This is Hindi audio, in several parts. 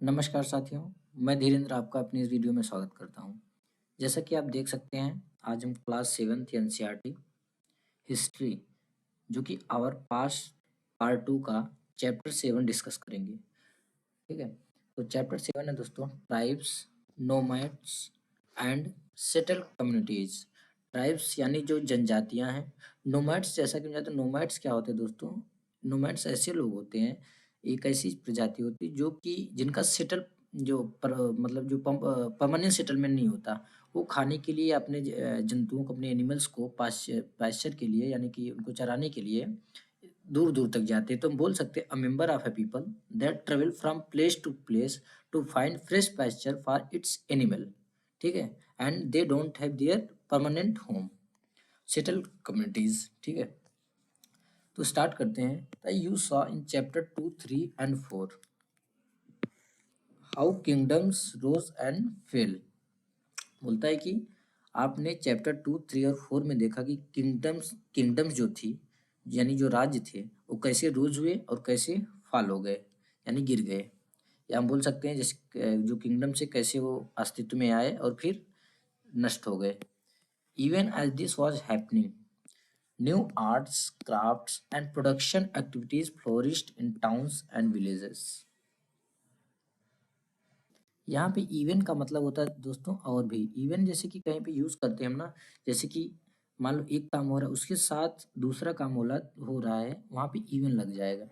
नमस्कार साथियों, मैं धीरेन्द्र आपका अपनी इस वीडियो में स्वागत करता हूं। जैसा कि आप देख सकते हैं, आज हम क्लास 7th एनसीईआरटी हिस्ट्री जो कि आवर पास्ट पार्ट 2 का चैप्टर 7 डिस्कस करेंगे। ठीक है, तो चैप्टर 7 है दोस्तों, tribes, nomads and settle communities. Tribes यानी जो जनजातियां हैं, नोमैड्स जैसा कि जानते हैं, नोमैड्स क्या होते हैं दोस्तों? नोमैड्स ऐसे लोग होते हैं, एक ऐसी प्रजाति होती है जो कि जिनका सेटल मतलब जो परमानेंट सेटलमेंट नहीं होता। वो खाने के लिए अपने जंतुओं को, अपने एनिमल्स को पास्चर के लिए यानी कि उनको चराने के लिए दूर दूर तक जाते हैं। तो हम बोल सकते हैं a member of a people that travel from place to find fresh pasture for its animal. ठीक है, and they don't have their permanent home, settle communities. ठीक है, तो स्टार्ट करते हैं। You saw in chapter 2, 3 and 4 how kingdoms rose and fell. बोलता है कि आपने चैप्टर 2, 3 और 4 में देखा कि किंगडम्स जो थी, यानी जो राज्य थे, वो कैसे रोज हुए और कैसे फॉल हो गए, यानी गिर गए। या हम बोल सकते हैं जैसे जो किंगडम से कैसे वो अस्तित्व में आए और फिर नष्ट हो गए। Even as this was happening, new arts, crafts and production activities flourished in towns and villages. यहाँ पे इवन का मतलब होता है दोस्तों और भी। इवन जैसे कि कहीं पे यूज करते हैं हम ना, जैसे कि मान लो एक काम हो रहा है, उसके साथ दूसरा काम हो रहा है, वहाँ पे इवन लग जाएगा।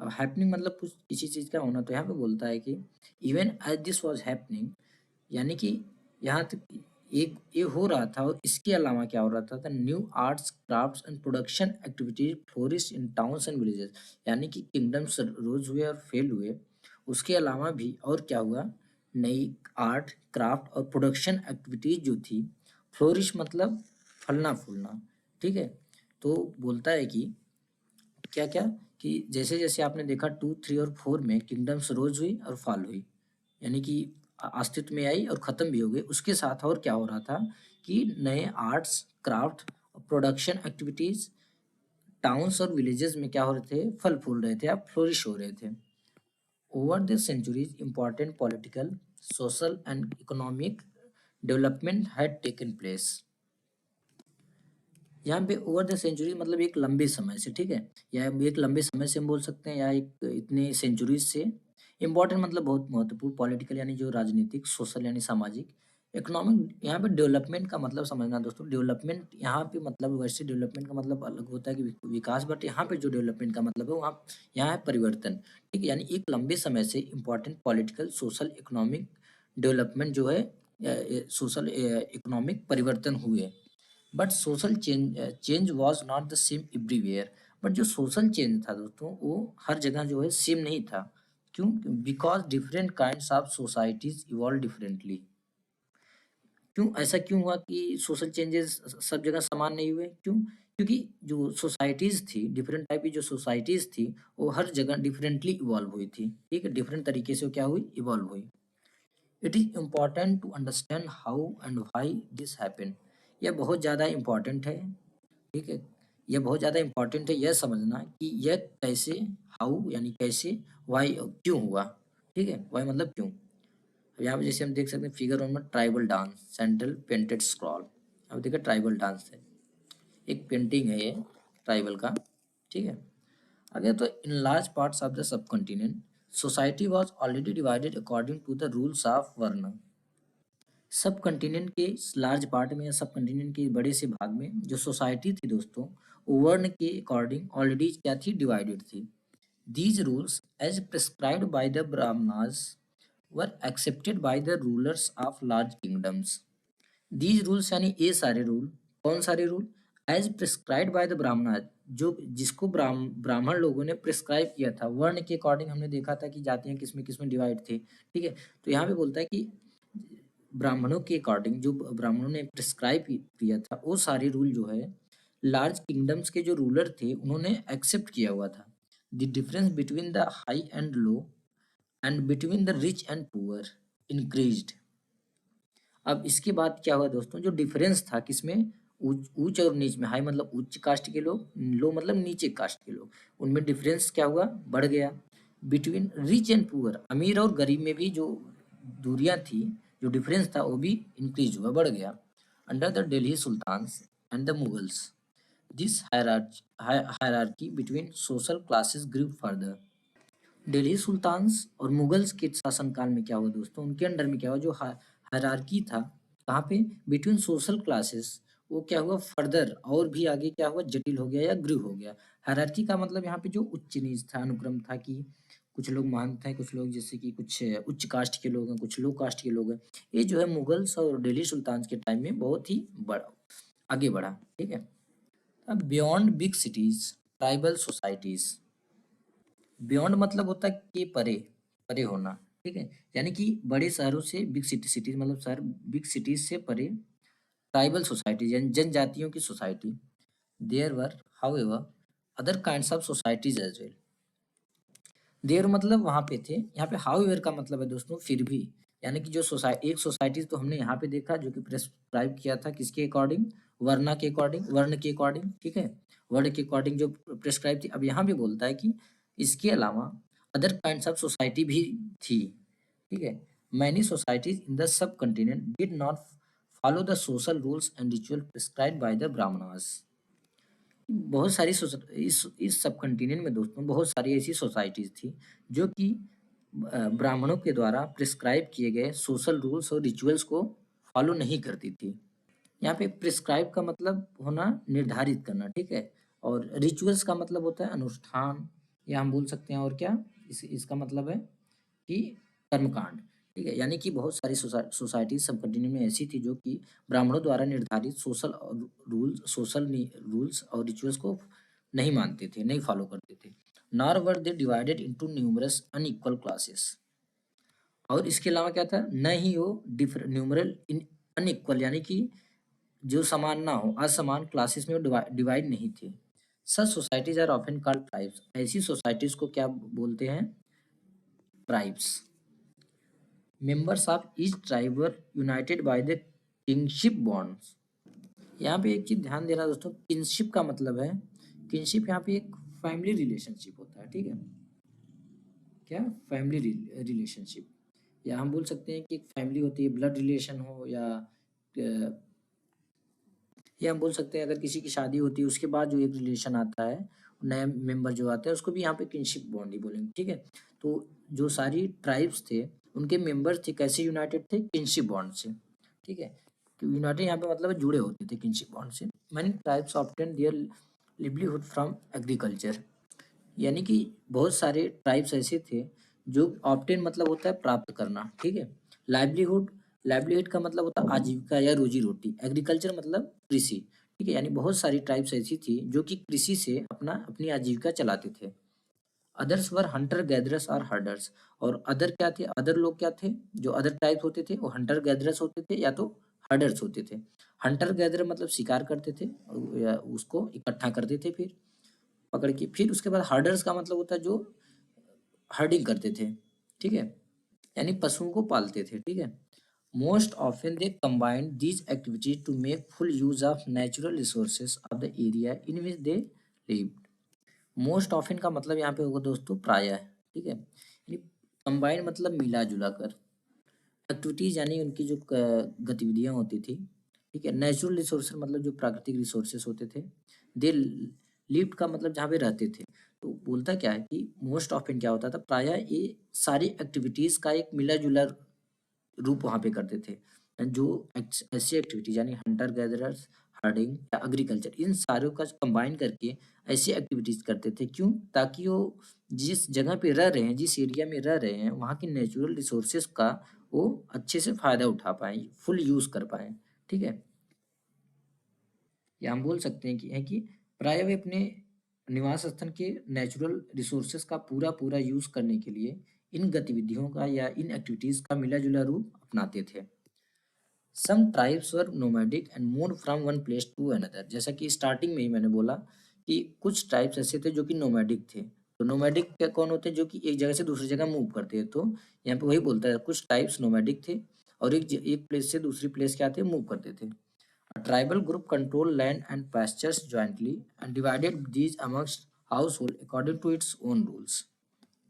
अब हैपनिंग मतलब कुछ किसी चीज का होना, तो यहाँ पे बोलता है कि even as this was happening, यानी कि यहाँ तक एक ये हो रहा था और इसके अलावा क्या हो रहा था, new arts, crafts and production activities flourish in towns and villages. यानी कि किंगडम्स रोज हुए और फेल हुए, उसके अलावा भी और क्या हुआ, नई आर्ट, क्राफ्ट और प्रोडक्शन एक्टिविटीज जो थी, फ्लोरिश मतलब फलना फूलना। ठीक है, तो बोलता है कि क्या क्या, कि जैसे जैसे आपने देखा 2, 3 और 4 में किंगडम्स रोज हुई और फॉल हुई, यानी कि अस्तित्व में आई और खत्म भी हो गई। उसके साथ और क्या हो रहा था कि नए arts, craft, production activities towns और विलेजेस में क्या हो रहे थे, फल फूल रहे थे, या फ्लोरिश हो रहे थे। Over the centuries, important political, social and economic development had taken place. यहाँ पे ओवर द सेंचुरी मतलब एक लंबे समय से, ठीक है, या एक लंबे समय से हम बोल सकते हैं, या एक इतने सेंचुरीज से। इम्पोर्टेंट मतलब बहुत महत्वपूर्ण, पॉलिटिकल यानी जो राजनीतिक, सोशल यानी सामाजिक, इकोनॉमिक। यहाँ पे डेवलपमेंट का मतलब समझना दोस्तों, डेवलपमेंट यहाँ पे मतलब वैसे डेवलपमेंट का मतलब अलग होता है कि विकास, बट यहाँ पे जो डेवलपमेंट का मतलब है वहाँ यहाँ है परिवर्तन। ठीक है, यानी एक लंबे समय से important political, social, economic development जो है, सोशल इकोनॉमिक परिवर्तन हुए। But social change was not the same everywhere. But जो सोशल चेंज था दोस्तों, वो हर जगह जो है सेम नहीं था। क्यों? Because different kinds of societies evolve differently. क्यों ऐसा क्यों हुआ कि सोशल चेंजेस सब जगह समान नहीं हुए? क्यों? क्योंकि जो सोसाइटीज थी, डिफरेंट टाइप की जो सोसाइटीज थी, वो हर जगह डिफरेंटली इवॉल्व हुई थी। ठीक है, डिफरेंट तरीके से वो क्या हुई, इवॉल्व हुई। It is important to understand how and why this happen. यह बहुत ज़्यादा इम्पॉर्टेंट है। ठीक है, यह बहुत ज़्यादा इम्पॉर्टेंट है यह समझना कि यह कैसे, हाउ यानी कैसे, वाई क्यों हुआ। ठीक है, वाई मतलब क्यों। अब यहाँ पे जैसे हम देख सकते हैं फिगर 1 में tribal dance, central painted scroll. अब देखिए ट्राइबल डांस है, एक पेंटिंग है ये ट्राइबल का। ठीक है, अगर तो in large parts of the subcontinent society was already divided according to the rules of varna. सब कंटिनेंट के लार्ज पार्ट में या सब कंटिनेंट के बड़े से भाग में जो सोसाइटी थी दोस्तों, वो वर्ण के अकॉर्डिंग ऑलरेडी क्या थी, डिवाइडेड थी। These rules as prescribed by the Brahmanas were accepted by the rulers of large kingdoms. These rules यानी ये सारे रूल, कौन सारे rule, as prescribed by the Brahman, जो जिसको ब्राह्मण लोगों ने प्रिस्क्राइब किया था। वर्ण के अकॉर्डिंग हमने देखा था कि जातियां किसमें किसमें डिवाइड थी। ठीक है, तो यहाँ पे बोलता है कि ब्राह्मणों के अकॉर्डिंग जो ब्राह्मणों ने प्रिस्क्राइब किया था, वो सारे रूल जो है लार्ज किंगडम्स के जो रूलर थे उन्होंने एक्सेप्ट किया हुआ था। The difference between the high and low and between the rich and poor increased. अब इसके बाद क्या हुआ दोस्तों, जो डिफरेंस था किसमें, ऊंच और नीच में, हाई मतलब उच्च कास्ट के लोग, लो मतलब नीचे कास्ट के लोग, उनमें डिफरेंस क्या हुआ, बढ़ गया। बिटवीन रिच एंड पुअर, अमीर और गरीब में भी जो दूरियां थी, जो डिफरेंस था वो भी इंक्रीज हुआ, बढ़ गया। Under the Delhi sultans and the Mughals, this hierarchy between social classes grew further. Delhi sultans और मुगल्स के शासनकाल में क्या हुआ दोस्तों, उनके अंडर में क्या हुआ, जो हायरार्की था कहाँ पे, बिटवीन सोशल क्लासेस, वो क्या हुआ फर्दर, और भी आगे क्या हुआ, जटिल हो गया या ग्रू हो गया। हायरार्की का मतलब यहाँ पे जो उच्च नीच था, अनुक्रम था कि कुछ लोग महान थे, कुछ लोग जैसे कि कुछ उच्च कास्ट के लोग हैं, कुछ लो कास्ट के लोग हैं। ये जो है मुगल्स और दिल्ली सुल्तान के टाइम में बहुत ही बड़ा आगे बढ़ा, ठीक है। अब beyond big cities, tribal societies. Beyond मतलब होता है कि परे, परे होना, ठीक है। यानी कि बड़े शहरों से, बिग सिटीज मतलब शहर, बिग सिटीज से परे ट्राइबल सोसाइटीज यानी जनजातियों की society. There were however other kinds of societies as well. There मतलब वहां पे थे, यहाँ पे हाउएवर का मतलब है दोस्तों फिर भी, यानी कि जो सोसाइटी, एक सोसाइटीज तो हमने यहाँ पे देखा जो कि प्रेस्क्राइब किया था किसके अकॉर्डिंग, वर्ना के अकॉर्डिंग, वर्ण के अकॉर्डिंग, ठीक है, वर्ण के अकॉर्डिंग जो प्रेस्क्राइब थी। अब यहाँ पे बोलता है कि इसके अलावा अदर काइंड्स ऑफ सोसाइटी भी थी, ठीक है। Many societies in the sub continent did not follow the social rules and ritual prescribed by the Brahmanas. बहुत सारी इस सब कंटिनेंट में दोस्तों बहुत सारी ऐसी सोसाइटीज थी जो कि ब्राह्मणों के द्वारा प्रिस्क्राइब किए गए सोशल रूल्स और रिचुअल्स को फॉलो नहीं करती थी। यहाँ पे प्रिस्क्राइब का मतलब होना निर्धारित करना, ठीक है, और रिचुअल्स का मतलब होता है अनुष्ठान, या हम बोल सकते हैं और क्या, इसका मतलब है कि कर्मकांड, ठीक है। यानी कि बहुत सारी सोसाइटी सब कंटिन्यू में ऐसी थी जो कि ब्राह्मणों द्वारा निर्धारित सोशल रूल्स और रिचुअल्स को नहीं मानते थे, नहीं फॉलो करते थे। Nor were they divided into numerous unequal classes. और इसके अलावा क्या था, न ही वो न्यूमरल इन अनइक्वल यानी कि जो समान ना हो, असमान क्लासेस में वो डिवाइड नहीं थे। Such societies are often called tribes, ऐसी सोसाइटीज को क्या बोलते हैं, tribes. Members of each tribe were united by the kinship bonds. यहाँ पे एक चीज ध्यान देना दोस्तों, किंगशिप का मतलब है, किंगशिप यहाँ पे एक फैमिली रिलेशनशिप होता है, ठीक है, क्या, फैमिली रिलेशनशिप, या हम बोल सकते हैं कि एक फैमिली होती है, ब्लड रिलेशन हो, या हम बोल सकते हैं अगर किसी की शादी होती है उसके बाद जो एक रिलेशन आता है, नया मेंबर जो आता है उसको भी यहाँ पे किनशिप बॉन्ड ही बोलेंगे, ठीक है। तो जो सारी ट्राइब्स थे उनके मेंबर्स थे कैसे यूनाइटेड थे, किनशिप बॉन्ड से, ठीक है। तो यूनाइटेड यहाँ पे मतलब जुड़े होते थे किनशिप बॉन्ड से। Many tribes obtain their livelihood from agriculture, यानी कि बहुत सारे ट्राइब्स ऐसे थे जो ऑब्टेन मतलब होता है प्राप्त करना, ठीक है। लाइवलीहुड, लाइवलीहुड का मतलब होता है आजीविका या रोजी रोटी, एग्रीकल्चर मतलब कृषि, ठीक है। यानी बहुत सारी ट्राइब्स ऐसी थी जो कि कृषि से अपनी आजीविका चलाते थे। अदर्स वर हंटर गैदरर्स और हर्डर्स, और अदर क्या थे, अदर लोग क्या थे, जो अदर टाइप होते थे वो हंटर गैदरर्स होते थे या तो हर्डर्स होते थे। हंटर गैदर मतलब शिकार करते थे या उसको इकट्ठा करते थे फिर पकड़ के, फिर उसके बाद हर्डर्स का मतलब होता है जो हर्डिंग करते थे, ठीक है, यानी पशुओं को पालते थे, ठीक है। Most often they combined these activities to make full use of natural resources of the area in which they live. Most often का मतलब यहाँ पे होगा दोस्तों प्रायः, ठीक है, यानी कंबाइंड मतलब मिला जुला कर, एक्टिविटीज यानी उनकी जो गतिविधियां होती थी, ठीक है। नेचुरल रिसोर्सेज मतलब जो प्राकृतिक रिसोर्सेज होते थे। दे लिव्ड का मतलब जहाँ पे रहते थे। तो बोलता क्या है कि मोस्ट ऑफन क्या होता था, प्रायः ये सारी एक्टिविटीज का एक मिला जुला रूप वहाँ पे करते थे। जो ऐसी एक्टिविटीज यानी हंटर गैदरर्स, हर्डिंग या एग्रीकल्चर, इन सारों का कंबाइन करके ऐसी एक्टिविटीज करते थे, क्यों, ताकि वो जिस जगह पे रह रहे हैं, जिस एरिया में रह रहे हैं, वहाँ की नेचुरल रिसोर्सेज का वो अच्छे से फायदा उठा पाए, फुल यूज कर पाए, ठीक है। या हम बोल सकते हैं कि प्राय वे अपने निवास स्थान के नेचुरल रिसोर्सेज का पूरा पूरा यूज करने के लिए इन गतिविधियों का या इन एक्टिविटीज का मिला जुला रूप अपनाते थे। Some tribes were nomadic and move from one place to another, जैसा कि स्टार्टिंग में ही मैंने बोला कि कुछ ट्राइब्स ऐसे थे जो कि नोमैडिक थे। तो नोमैडिक क्या कौन होते हैं, जो कि एक जगह से दूसरी जगह मूव करते हैं। तो यहाँ पे वही बोलता है कुछ ट्राइब्स नोमैडिक थे और एक प्लेस से दूसरी प्लेस क्या थे, मूव करते थे। A tribal group controlled land and pastures jointly and divided these amongst household according to its own rules.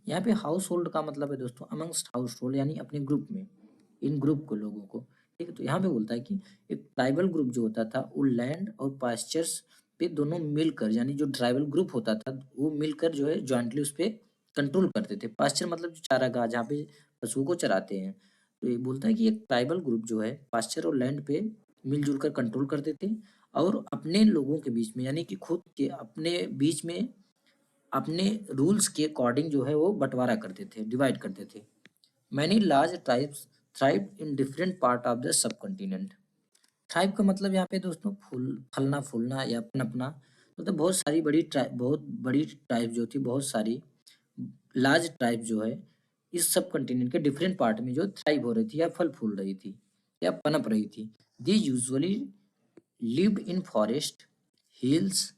यहाँ पे हाउस होल्ड का मतलब है दोस्तों अमंगस्ट हाउस होल्ड, यानी अपने ग्रुप में, इन ग्रुप को लोगों को। ठीक है, तो यहाँ पे बोलता है कि एक ट्राइबल ग्रुप जो होता था वो लैंड और पास्चर्स पे दोनों मिलकर, यानी जो ट्राइबल ग्रुप होता था वो मिलकर जो है जॉइंटली उस पर कंट्रोल करते थे। पास्चर मतलब जो चारागाह जहाँ पे पशुओं को चराते हैं। तो ये बोलता है कि एक ट्राइबल ग्रुप जो है पास्चर और लैंड पे मिलजुल कर कंट्रोल करते थे, और अपने लोगों के बीच में, यानी कि खुद के अपने बीच में अपने रूल्स के अकॉर्डिंग जो है वो बंटवारा करते थे, डिवाइड करते थे। Many large tribes thrive in different part of the सब कॉन्टिनेंट। थ्राइव का मतलब यहाँ पे दोस्तों फूल फलना फूलना या पनपना। मतलब बहुत बड़ी ट्राइब जो थी, बहुत सारी लार्ज ट्राइब जो है इस सब कॉन्टिनेंट के डिफरेंट पार्ट में जो थ्राइव हो रही थी या फल फूल रही थी या पनप रही थी। दी usually lived in forest, hills,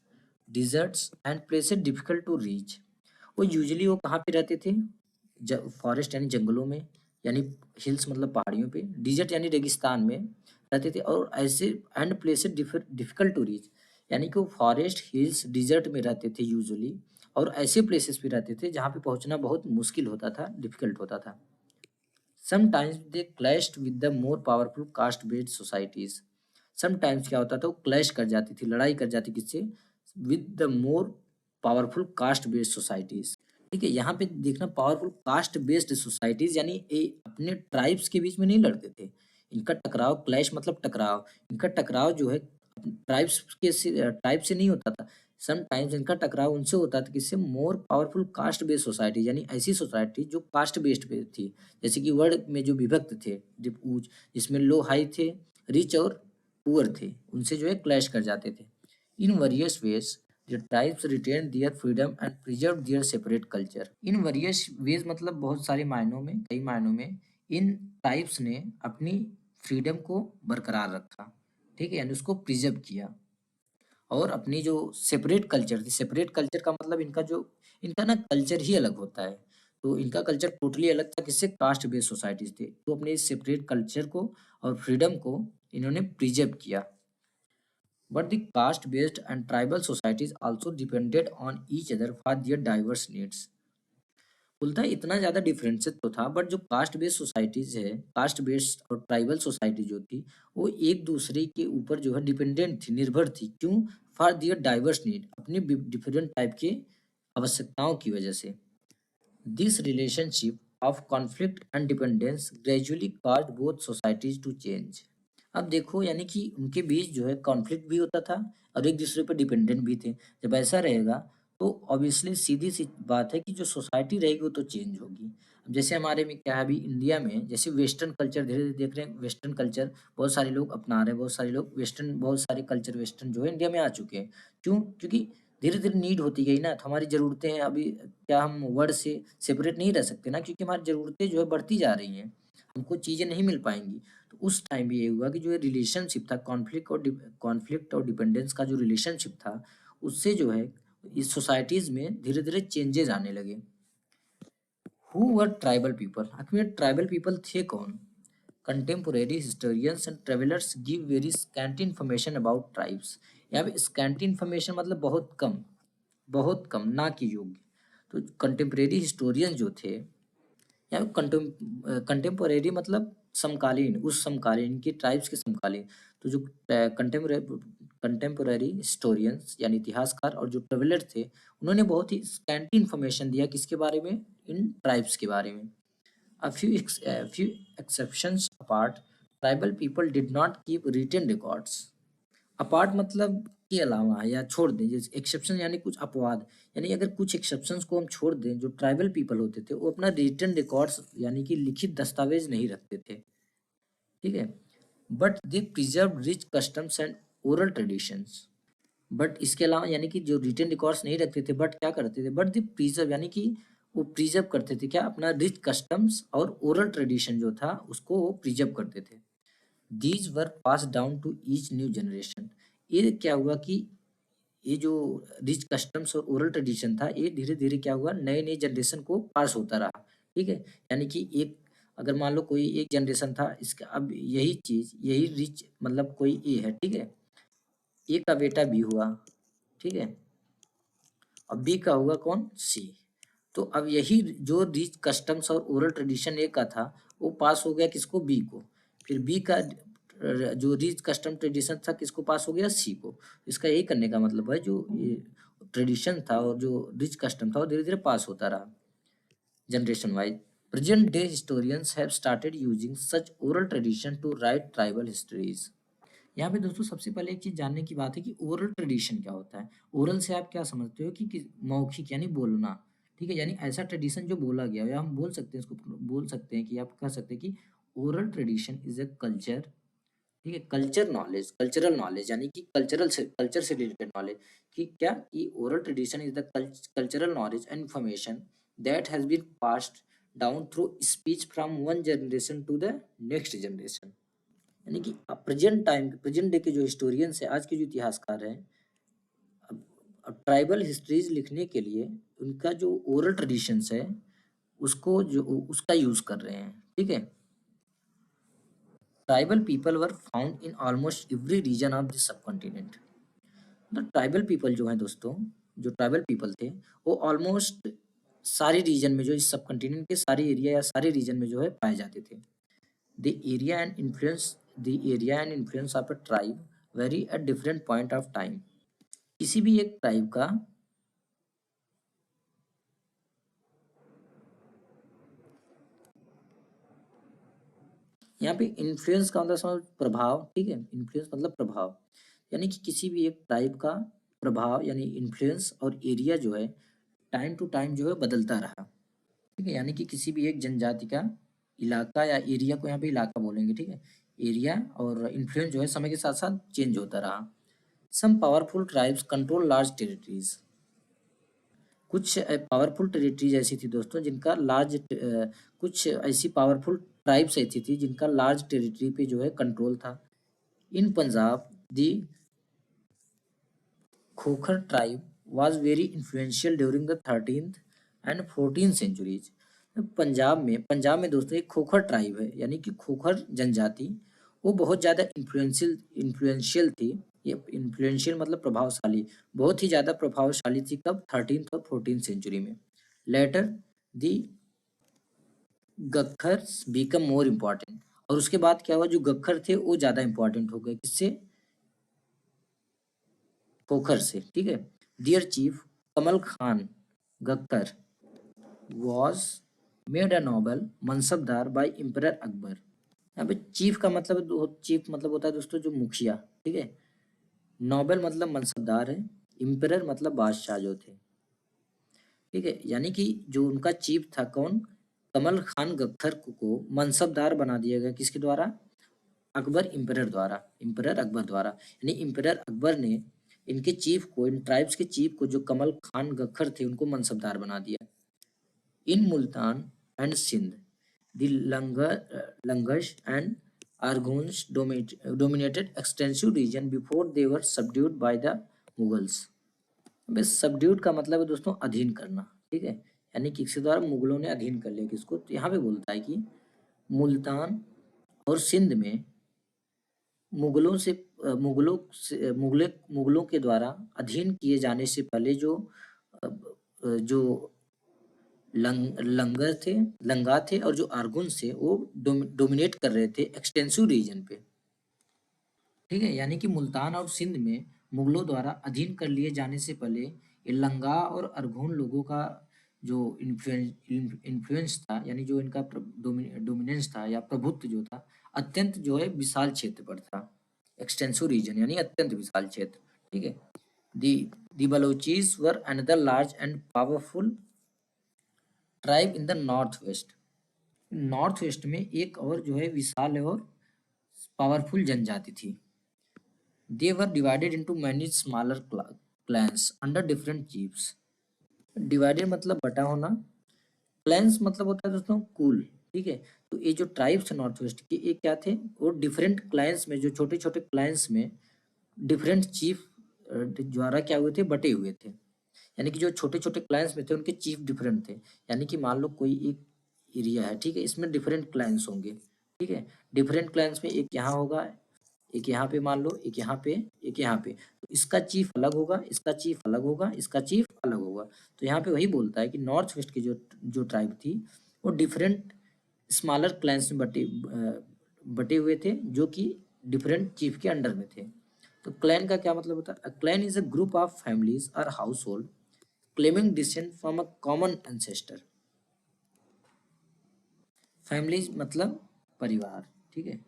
deserts and places difficult to reach। वो यूजुअली वो कहाँ पे रहते थे? फॉरेस्ट यानी जंगलों में, यानी हिल्स मतलब पहाड़ियों पे, डिजर्ट यानी रेगिस्तान में रहते थे, और ऐसे and places difficult to reach, यानी कि वो फॉरेस्ट हिल्स डिजर्ट में रहते थे यूजुअली, और ऐसे प्लेसेस पे रहते थे जहाँ पे पहुंचना बहुत मुश्किल होता था, डिफिकल्ट होता था। Sometimes they clashed with the more powerful caste based societies. Sometimes क्या होता था, वो क्लैश कर जाती थी, लड़ाई कर जाती किससे? With the more powerful caste based societies. ठीक है, यहाँ पे देखना पावरफुल कास्ट बेस्ड सोसाइटीज, यानी ये अपने ट्राइब्स के बीच में नहीं लड़ते थे। इनका टकराव, क्लैश मतलब टकराव, इनका टकराव जो है ट्राइब से नहीं होता था। समटाइम्स इनका टकराव उनसे होता था किससे? More powerful caste based society, यानी ऐसी सोसाइटी जो कास्ट बेस्ड पे थी। जैसे कि वर्ड में जो विभक्त थे, जिसमें लो हाई थे, रिच और पुअर थे, उनसे जो है क्लैश कर जाते थे। In various ways the tribes retain their freedom and preserve their separate culture. In various ways मतलब बहुत सारे मायनों में, कई मायनों में इन ट्राइब्स ने अपनी फ्रीडम को बरकरार रखा। ठीक है, यानी उसको प्रिजर्व किया, और अपनी जो सेपरेट कल्चर थी, सेपरेट कल्चर का मतलब इनका ना कल्चर ही अलग होता है। तो इनका कल्चर टोटली अलग था, किससे? कास्ट बेस्ड सोसाइटीज थे, तो अपने इस सेपरेट कल्चर को और फ्रीडम को इन्होंने प्रिजर्व किया। But the caste based and tribal societies also depended on each other for their diverse needs. बोलता है इतना ज़्यादा डिफरेंसेस तो था, बट जो कास्ट बेस्ड सोसाइटीज है, कास्ट बेस्ड और ट्राइबल सोसाइटी जो थी, वो एक दूसरे के ऊपर जो है डिपेंडेंट थी, निर्भर थी। क्यों? फॉर दियर डाइवर्स नीड, अपने डिफरेंट टाइप के आवश्यकताओं की वजह से। This relationship of conflict and dependence gradually caused both societies to change. अब देखो, यानी कि उनके बीच जो है कॉन्फ्लिक्ट भी होता था और एक दूसरे पर डिपेंडेंट भी थे। जब ऐसा रहेगा तो ऑब्वियसली सीधी सी बात है कि जो सोसाइटी रहेगी वो तो चेंज होगी। अब जैसे हमारे में क्या है, अभी इंडिया में जैसे वेस्टर्न कल्चर धीरे धीरे देख रहे हैं, वेस्टर्न कल्चर बहुत सारे लोग अपना रहे हैं, बहुत सारे लोग वेस्टर्न, बहुत सारे कल्चर वेस्टर्न जो है इंडिया में आ चुके हैं। क्यों? क्योंकि धीरे धीरे नीड होती गई ना, तो हमारी ज़रूरतें हैं अभी, क्या हम वर्ड से सेपरेट नहीं रह सकते ना, क्योंकि हमारी ज़रूरतें जो है बढ़ती जा रही हैं, हमको चीज़ें नहीं मिल पाएंगी। तो उस टाइम भी ये हुआ कि जो ये रिलेशनशिप था, कॉन्फ्लिक्ट और डिपेंडेंस का जो रिलेशनशिप था, उससे जो है इस सोसाइटीज में धीरे धीरे चेंजेस आने लगे। Who were tribal people? आखिर में ट्राइबल पीपल थे कौन? Contemporary historians and travellers give very scanty information about tribes. यहाँ पे स्कैंटी इन्फॉर्मेशन मतलब बहुत कम, बहुत कम, ना कि योग्य। तो कंटेम्परेरी हिस्टोरियन जो थे, या कंटेम्पोरेरी मतलब समकालीन, उस समकालीन के ट्राइब्स के समकालीन। तो जो कंटेम्पोरेरी हिस्टोरियंस यानी इतिहासकार और जो ट्रेवलर थे, उन्होंने बहुत ही स्कैंटी इन्फॉर्मेशन दिया किसके बारे में? इन ट्राइब्स के बारे में। A few exceptions apart, tribal people did not keep written records। Apart मतलब के अलावा या छोड़ दें, जैसे एक्सेप्शन यानी कुछ अपवाद, यानी अगर कुछ एक्सेप्शंस को हम छोड़ दें, जो ट्राइबल पीपल होते थे वो अपना रिटन रिकॉर्ड्स यानी कि लिखित दस्तावेज नहीं रखते थे। ठीक है, but they preserve rich customs and oral traditions. But इसके अलावा यानी कि जो रिटन रिकॉर्ड्स नहीं रखते थे, बट क्या करते थे? बट दे प्रिजर्व, यानी कि वो प्रिजर्व करते थे क्या? अपना रिच कस्टम्स और ओरल ट्रेडिशन जो था उसको वो प्रिजर्व करते थे। These were pass down to each new generation. ये क्या हुआ कि ये जो रिच कस्टम्स और ओरल ट्रेडिशन था, ये धीरे धीरे क्या हुआ, नए नए जनरेशन को पास होता रहा। ठीक है, यानी कि एक, अगर मान लो कोई एक जनरेशन था, इसका अब यही चीज, यही रिच मतलब कोई ए है, ठीक है, ए का बेटा बी हुआ, ठीक है, अब बी का होगा कौन? सी। तो अब यही जो रिच कस्टम्स और ओरल ट्रेडिशन ए का था, वो पास हो गया किसको, बी को। फिर बी का जो रिच कस्टम ट्रेडिशन था किसको पास हो गया, सी को। इसका यही करने का मतलब है, जो ये ट्रेडिशन था और जो रिच कस्टम था वो धीरे धीरे पास होता रहा generation wise. Present day historians have started using such oral tradition to write tribal histories. यहाँ पे दोस्तों सबसे पहले एक चीज जानने की बात है कि ओरल ट्रेडिशन क्या होता है। ओरल से आप क्या समझते हो कि मौखिक यानी बोलना, ठीक है, यानी ऐसा ट्रेडिशन जो बोला गया हो, या हम बोल सकते हैं इसको, बोल सकते हैं कि आप कह सकते हैं कि oral tradition is a culture, ठीक है, कल्चर नॉलेज, कल्चरल नॉलेज, यानी कि कल्चर से रिलेटेड नॉलेज। कि क्या, कि oral tradition is the cultural knowledge and information that has been passed down through speech from one generation to the next generation. यानी कि प्रेजेंट डे के जो हिस्टोरियंस है, आज के जो इतिहासकार हैं, अब ट्राइबल हिस्ट्रीज लिखने के लिए उनका जो ओरल ट्रेडिशंस है उसको जो उसका यूज कर रहे हैं, ठीक है। Tribal people were found in almost every region of the subcontinent. मतलब ट्राइबल पीपल जो है दोस्तों, जो ट्राइबल पीपल थे, वो ऑलमोस्ट सारे रीजन में, जो इस सबकॉन्टिनेंट के सारे एरिया या सारे रीजन में जो है पाए जाते थे। The area and influence the area and influence of a tribe vary at different point of time। किसी भी एक ट्राइब का यहाँ पे इन्फ्लुएंस का मतलब समझ, प्रभाव, ठीक है, इन्फ्लुएंस मतलब प्रभाव, यानी कि किसी भी एक ट्राइब का प्रभाव यानी इन्फ्लुएंस और एरिया जो है टाइम टू टाइम जो है बदलता रहा, ठीक है। यानी कि किसी भी एक जनजाति का इलाका या एरिया को यहाँ पे इलाका बोलेंगे, ठीक है, एरिया और इन्फ्लुएंस जो है समय के साथ साथ चेंज होता रहा। Some powerful tribes control large territories. कुछ पावरफुल टेरिटरीज ऐसी थी दोस्तों जिनका लार्ज, कुछ ऐसी पावरफुल ट्राइब्स ऐसी थी जिनका लार्ज टेरिटरी पे जो है कंट्रोल था। In Punjab the Khokhar tribe was very influential during the 13th and 14th centuries. Punjab में दोस्तों एक खोखर ट्राइब है, यानी कि खोखर जनजाति, वो बहुत ज़्यादा इन्फ्लुएंशियल थी। ये इन्फ्लुएंशियल मतलब प्रभावशाली, बहुत ही ज़्यादा प्रभावशाली थी। कब, 13th और 14th सेंचुरी में। लेटर दी गक्खर बिकम मोर इम्पॉर्टेंट। और उसके बाद क्या हुआ, जो गक्खर थे वो ज़्यादा इम्पॉर्टेंट हो गए, किससे, खोखर से, ठीक है। Dear chief Kamal Khan Gakkhar was made a noble mansabdar by emperor Akbar. यहाँ पे चीफ का मतलब, चीफ मतलब होता है दोस्तों जो मुखिया, ठीक है। नोबल मतलब मनसबदार है, एम्परर मतलब बादशाह जो थे, ठीक है। यानी कि जो उनका चीफ था कौन, कमल खान गक्खर को मनसबदार बना दिया गया, किसके द्वारा, अकबर, एम्परर द्वारा, एम्परर अकबर द्वारा। यानी एम्परर अकबर ने इनके चीफ को, इन ट्राइब्स के चीफ को, जो कमल खान गक्खर थे, उनको मनसबदार बना दिया। In Multan and Sindh the Langahs and Arghuns dominated extensive region before they were subdued by the Mughals. बस सबड्यूड का मतलब है दोस्तों अधीन करना, ठीक है, यानी किसके द्वारा, मुगलों ने अधीन कर लिया किसको। तो यहाँ पे बोलता है कि मुल्तान और सिंध में मुगलों के द्वारा अधीन किए जाने से पहले जो लंगा थे और जो आर्गुन थे, वो डोमिनेट कर रहे थे एक्सटेंसिव रीजन पे, ठीक है। यानी कि मुल्तान और सिंध में मुगलों द्वारा अधीन कर लिए जाने से पहले ये लंगा और अरगुन लोगों का जो इन्फ्लुएंस था, यानी जो इनका डोमिनेंस था या प्रभुत्व जो था, अत्यंत जो है विशाल क्षेत्र पर था। एक्सटेंसिव रीजन यानी अत्यंत विशाल क्षेत्र, ठीक है। The Balochis were another large and powerful tribe in the north west. North west में एक और जो है विशाल और पावरफुल जनजाति थी। They were divided into many smaller clans under different chiefs। Divided मतलब बटा होना, क्लैंस मतलब होता है दोस्तों कुल, ठीक है। तो ये जो ट्राइब्स थे नॉर्थ वेस्ट के, ये क्या थे, वो डिफरेंट क्लैंस में, जो छोटे छोटे क्लैंस में डिफरेंट चीफ द्वारा क्या हुए थे, बटे हुए थे। यानी कि जो छोटे छोटे क्लैंस में थे उनके चीफ डिफरेंट थे। यानी कि मान लो कोई एक एरिया है, ठीक है, इसमें डिफरेंट क्लैंस होंगे, ठीक है। डिफरेंट क्लैंस में एक यहाँ होगा, एक यहाँ पे मान लो, एक यहाँ पे, एक यहाँ पे। तो इसका चीफ अलग होगा, इसका चीफ अलग होगा, इसका चीफ अलग होगा। तो यहाँ पे वही बोलता है कि नॉर्थ वेस्ट की जो जो ट्राइब थी वो डिफरेंट स्मॉलर क्लैंस में बटे हुए थे, जो कि डिफरेंट चीफ के अंडर में थे। तो क्लैन का क्या मतलब होता है? A clan is a group of families or household claiming descent from a common ancestor. Families मतलब परिवार, ठीक है।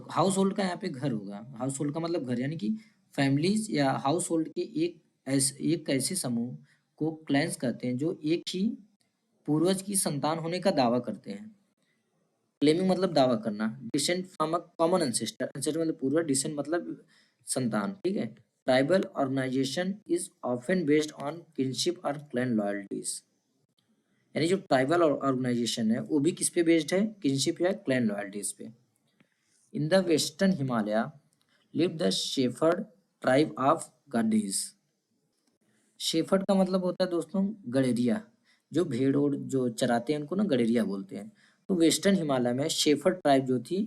हाउस होल्ड का यहाँ पे घर होगा, हाउस होल्ड का मतलब घर, यानी कि फैमिलीज या हाउस होल्ड के एक ऐसे समूह को क्लैंस कहते हैं जो एक ही पूर्वज की संतान होने का दावा करते हैं। क्लेमिंग मतलब दावा करना, descent from a common ancestor, ancestor मतलब पूर्वज, डिसेंट मतलब संतान, ठीक है। Tribal organization is often based on kinship और क्लैन लॉयल्टीज, यानी जो ट्राइबल ऑर्गेनाइजेशन है वो भी किस पे बेस्ड है? किनशिप या क्लैन लॉयल्टीज पे। In the western Himalaya live the shepherd tribe of Gaddis. Shepherd का मतलब होता है दोस्तों गड़ेरिया, जो भेड़ और जो चराते हैं उनको ना गड़ेरिया बोलते हैं। तो वेस्टर्न हिमालय में शेफर्ड ट्राइब जो थी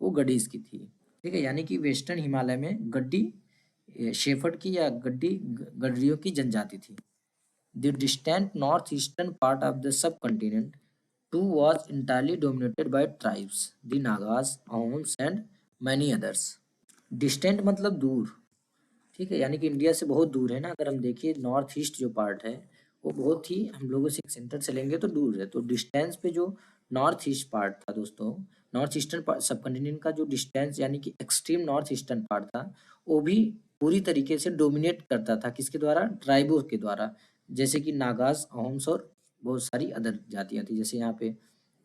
वो गडीज की थी, ठीक है। यानी कि वेस्टर्न हिमालय में गड्डी शेफर्ड की या गडरियों की जनजाति थी। The distant north eastern part of the subcontinent too was entirely dominated by tribes the Nagas, Ahoms and many others. Distant मतलब दूर, ठीक है, यानी कि इंडिया से बहुत दूर है ना। अगर हम देखिए नॉर्थ ईस्ट जो पार्ट है वो बहुत ही हम लोगों से सेंटर से लेंगे तो दूर है। तो डिस्टेंस पे जो नॉर्थ ईस्ट पार्ट था दोस्तों, नॉर्थ ईस्टर्न सब कंटिनेंट का जो डिस्टेंस यानी कि एक्सट्रीम नॉर्थ ईस्टर्न पार्ट था, वो भी पूरी तरीके से डोमिनेट करता था किसके द्वारा? ट्राइबों के द्वारा, जैसे कि नागाज, अहोम्स और बहुत सारी अदर जातियां थी। जैसे यहाँ पे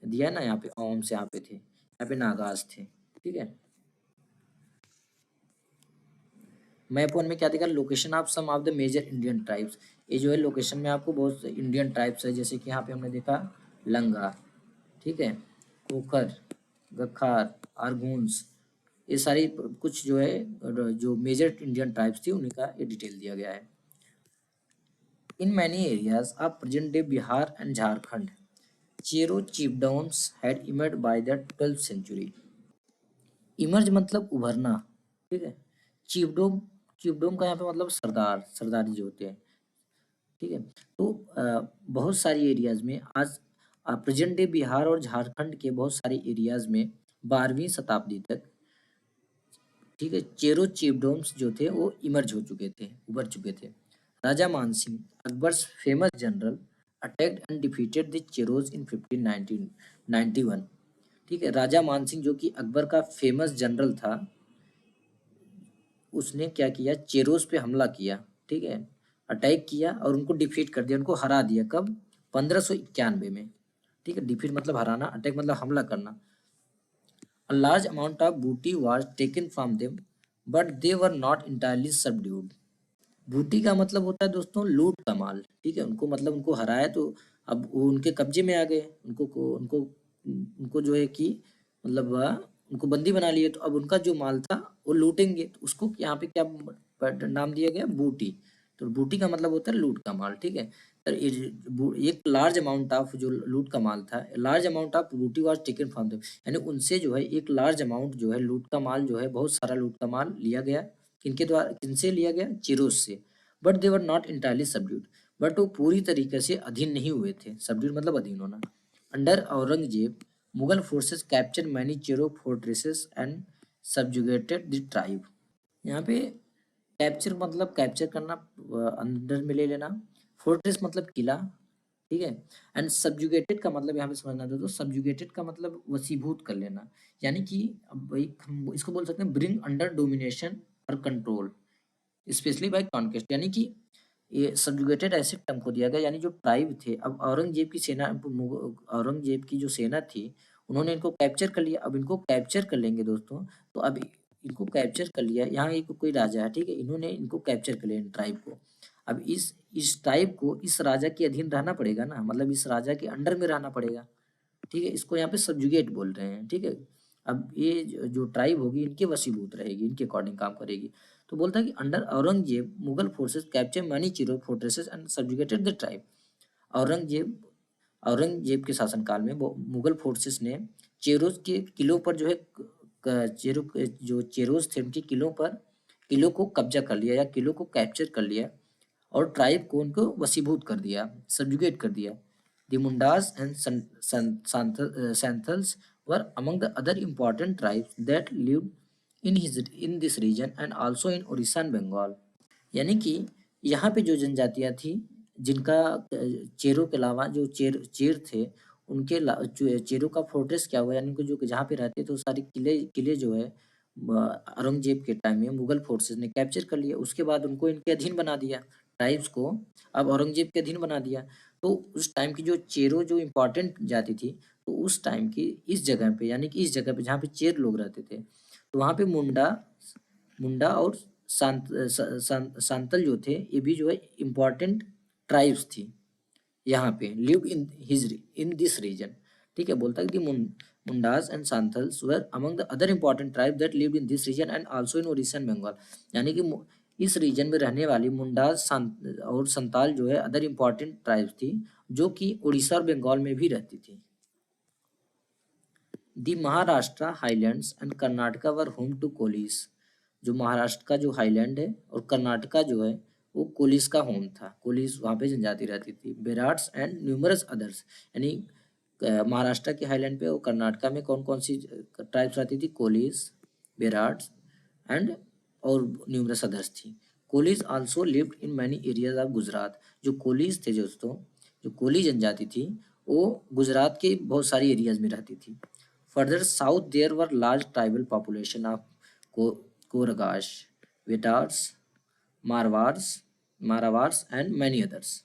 दिया है ना, यहाँ पे अहोम्स यहाँ पे थे, यहाँ पे नागाज थे, ठीक है। मैप वन में क्या दिखा? Location of some of the major Indian tribes. ये जो है लोकेशन में आपको बहुत से इंडियन ट्राइब्स है, जैसे कि यहाँ पे हमने देखा लंगा, ठीक है, कोकर, गखार, आरगूंस, ये सारी कुछ जो है जो मेजर इंडियन ट्राइब्स थी उन्हीं का ये डिटेल दिया गया है। In many areas of present day Bihar and Jharkhand Chero chiefdoms had emerged by the 12th century. Emerge मतलब उभरना, ठीक है। चिपडोम, चिपडोम का यहाँ पे मतलब सरदार, सरदारी जो होते हैं, ठीक है। तो बहुत सारी एरियाज में आज प्रेजेंट डे बिहार और झारखंड के बहुत सारे एरियाज में 12वीं शताब्दी तक, ठीक है, चेरो चिपडोम्स जो थे वो इमर्ज हो चुके थे, उभर चुके थे। Raja Mansingh, Akbar's famous general, attacked and defeated the Cheros in 1591, ठीक है। राजा मानसिंह जो कि अकबर का फेमस जनरल था, उसने क्या किया? चेरोज पे हमला किया, ठीक है, अटैक किया और उनको डिफीट कर दिया, उनको हरा दिया। कब? 1591 में, ठीक है। डिफीट मतलब हराना, अटैक मतलब हमला करना। A large amount of booty was taken from them, but they were not entirely subdued. बूटी का मतलब होता है दोस्तों लूट का माल, ठीक है। उनको मतलब उनको हराया तो अब वो उनके कब्जे में आ गए, उनको उनको जो है कि मतलब उनको बंदी बना लिए, तो अब उनका जो माल था वो लूटेंगे, तो उसको यहाँ पे क्या नाम दिया गया? बूटी। तो बूटी का मतलब होता है लूट का माल, ठीक है। तो एक लार्ज अमाउंट ऑफ जो लूट का माल था, लार्ज अमाउंट ऑफ बूटी वाज टेकन फ्रॉम देम, यानी उनसे जो है एक लार्ज अमाउंट जो है लूट का माल, जो है बहुत सारा लूट का माल लिया गया। किनके द्वारा, किनसे लिया गया? चिरोज से। But they were not entirely subdued, but वो पूरी तरीके से अधीन नहीं हुए थे। सबड्यूड मतलब अधीन होना। Under Aurangzeb Mughal forces capture many Chero fortresses and subjugated the tribe. यहाँ पे कैप्चर मतलब कैप्चर करना, अंडर में ले लेना। फोर्ट्रेस मतलब किला, ठीक है। एंड सबजुगेटेड का मतलब यहाँ पे समझना था, तो सबजुगेटेड का मतलब वशीभूत कर लेना, यानी कि अब एक हम इसको बोल सकते हैं ब्रिंग अंडर डोमिनेशन और कंट्रोल स्पेशली बाय कॉन्क्वेस्ट, यानी कि ये सबजुगेटेड ऐसे टर्म को दिया गया, यानी जो ट्राइब थे, अब औरंगजेब की सेना, औरंगजेब की जो सेना थी उन्होंने इनको कैप्चर कर लिया। अब इनको कैप्चर कर लेंगे दोस्तों, तो अब इनको कैप्चर कर लिया, यहाँ एक कोई राजा है, ठीक है, इन्होंने इनको कैप्चर कर लिया इन ट्राइब को। अब इस ट्राइब को इस राजा के अधीन रहना पड़ेगा ना, मतलब इस राजा के अंडर में रहना पड़ेगा, ठीक है। इसको यहाँ पे सबजुगेट बोल रहे हैं, ठीक है। अब ये जो ट्राइब होगी इनके वशीभूत रहेगी, इनके अकॉर्डिंग काम करेगी। तो बोलता है कि under Aurangzeb Mughal forces capture many Chero fortresses and subjugated the tribe. Aurangzeb Aurangzeb के शासनकाल में मुगल फोर्सेस ने चेरोज के किलों पर जो है जो चेरोज थे उनके किलों पर किलों को कब्जा कर लिया या किलों को कैप्चर कर लिया और ट्राइब को उनको वशीभूत कर दिया, सब्जुगेट कर दिया। The Mundas and Santhals were among the other important tribes that lived in this region and also in Orissa and Bengal। यानी कि यहाँ पे जो जनजातियाँ थी जिनका चेरों के अलावा जो चेर थे उनके चेरों का फोर्ट्रेस क्या हुआ, यानी कि जो जहाँ पे रहते थे वो सारे किले किले जो है औरंगजेब के टाइम में मुगल फोर्सेस ने कैप्चर कर लिया। उसके बाद उनको इनके अधीन बना दिया, ट्राइब्स को अब औरंगजेब के अधीन बना दिया। तो उस टाइम की जो चेरो जो इम्पोर्टेंट जाति थी, तो उस टाइम की इस जगह पे, यानी कि इस जगह पे जहाँ पे चेर लोग रहते थे, तो वहाँ पे मुंडा मुंडा और सांतल जो थे, ये भी जो है इम्पोर्टेंट ट्राइब्स थी यहाँ पे, लिव इन दिस रीजन। ठीक है, बोलता है कि Mundas and Santhals were among the other important tribe that lived in this region and also in Odisha and Bengal. यानी कि इस रीजन में रहने वाली मुंडास और संताल जो है अदर इम्पोर्टेंट ट्राइब्स थी, जो कि उड़ीसा और बंगाल में भी रहती थी। The Maharashtra highlands and Karnataka were home to Kolis. जो महाराष्ट्र का जो हाईलैंड है और कर्नाटका जो है वो कोलीस का होम था। कोलीस वहाँ पे जनजाति रहती थी। बेराट्स एंड न्यूमरस अदर्स, यानी महाराष्ट्र के हाईलैंड पे और कर्नाटका में कौन कौन सी ट्राइब्स रहती थी? कोलीस, बेराट्स एंड और न्यूमरस अदर्स थी। Kolis also lived in many areas of Gujarat. जो कोलीज थे दोस्तों, जो कोली जनजाति थी, वो गुजरात के बहुत सारी एरियाज में रहती थी। Further south there were large tribal population of Koragas, Vetars, Maravars Maravars and many others.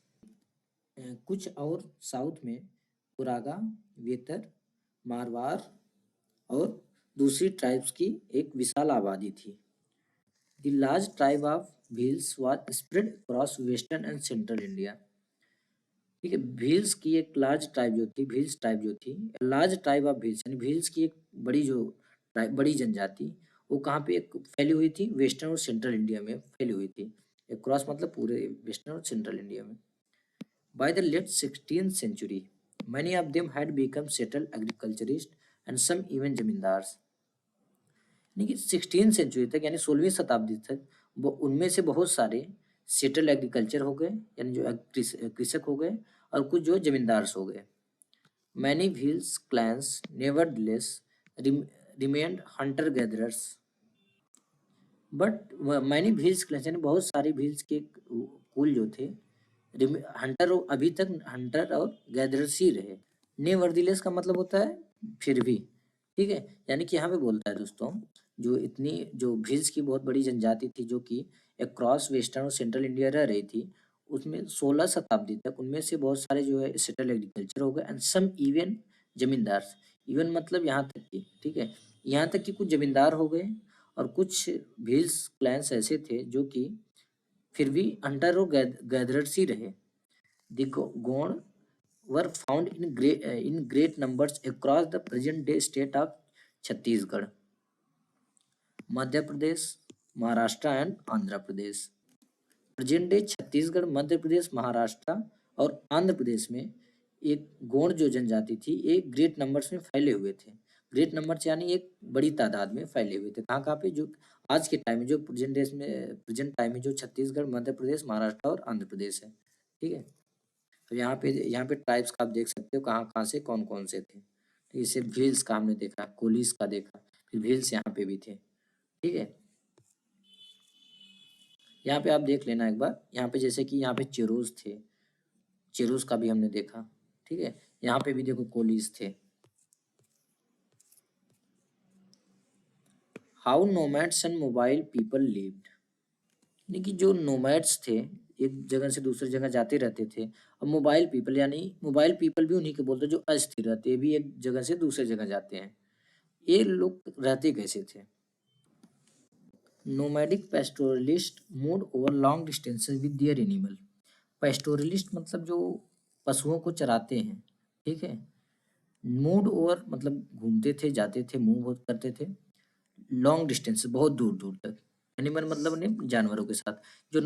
कुछ और साउथ में कोरागा, वेतर, मारवार और दूसरी ट्राइब्स की एक विशाल आबादी थी। The large tribe of Bhils was spread across western and central India. ठीक है, भील्स की एक लार्ज ट्राइब जो थी, भील्स ट्राइब जो थी, लार्ज ट्राइब ऑफ भील्स, यानी भील्स की एक बड़ी जो ट्राइब, बड़ी जनजाति, वो कहाँ पे एक फैली हुई थी? वेस्टर्न और सेंट्रल इंडिया में फैली हुई थी। अक्रॉस मतलब पूरे वेस्टर्न और सेंट्रल इंडिया में। By the late 16th century, many of them had become settled agriculturists and some even zamindars. यानी कि 16th सेंचुरी तक, यानी 16वीं शताब्दी तक, वो उनमें से बहुत सारे सेटल एग्रीकल्चर हो गए, यानी जो कृषक हो गए, और कुछ जो जमींदार्स हो गए। Many wheels clans nevertheless remained Hunter gatherers, but many wheels clans, यानी बहुत सारे व्हील्स के कुल जो थे, हंटर अभी तक हंटर और गैदरर्स ही रहे। नेवरदलेस का मतलब होता है फिर भी। ठीक है, यानी कि यहाँ पे बोलता है दोस्तों, जो इतनी जो भील्स की बहुत बड़ी जनजाति थी जो कि अक्रॉस वेस्टर्न और सेंट्रल इंडिया रह रही थी, उसमें 16 शताब्दी तक उनमें से बहुत सारे जो है सेटल एग्रीकल्चर हो गए एंड सम इवन जमींदार। इवन मतलब यहाँ तक कि, ठीक है, यहाँ तक कि कुछ जमींदार हो गए और कुछ भील्स क्लैंस ऐसे थे जो कि फिर भी हंटर और गैदरर्स ही रहे। The Gond were found in great numbers across the present day state of Chhattisgarh, Madhya Pradesh, Maharashtra and Andhra Pradesh. Present day Chhattisgarh, Madhya Pradesh, Maharashtra और आंध्र प्रदेश में एक गोंड जो जनजाति थी, एक ग्रेट नंबर्स में फैले हुए थे। ग्रेट नंबर्स यानी एक बड़ी तादाद में फैले हुए थे। कहाँ कहाँ पे? जो आज के टाइम में जो प्रेजेंट टाइम में जो छत्तीसगढ़, मध्य प्रदेश, महाराष्ट्र और आंध्र प्रदेश है। ठीक है, तो यहाँ पे ट्राइब्स का आप देख सकते हो कहाँ कहाँ से कौन कौन से थे। तो इसे भील्स का हमने देखा, कोलिस का देखा, फिर भील्स यहाँ पे भी थे। ठीक है, यहाँ पे आप देख लेना एक बार। यहाँ पे जैसे कि यहाँ पे चिरोज थे, चिरोज का भी हमने देखा। ठीक है, यहाँ पे भी देखो कोलिस थे। How nomads and mobile people lived. यानी कि जो नोमैड्स थे, एक जगह से दूसरी जगह जाते रहते थे। और मोबाइल पीपल, यानी मोबाइल पीपल भी उन्हीं के बोलते जो अस्थिर रहते, ये भी एक जगह से दूसरी जगह जाते हैं। ये लोग रहते कैसे थे? Nomadic pastoralist move over long distances with their animal. Pastoralist मतलब जो पशुओं को चराते हैं। ठीक है, मूव ओवर मतलब घूमते थे, जाते थे, मूव करते थे लॉन्ग डिस्टेंस, बहुत दूर दूर तक। एनिमल मतलब ने जानवरों के साथ। जो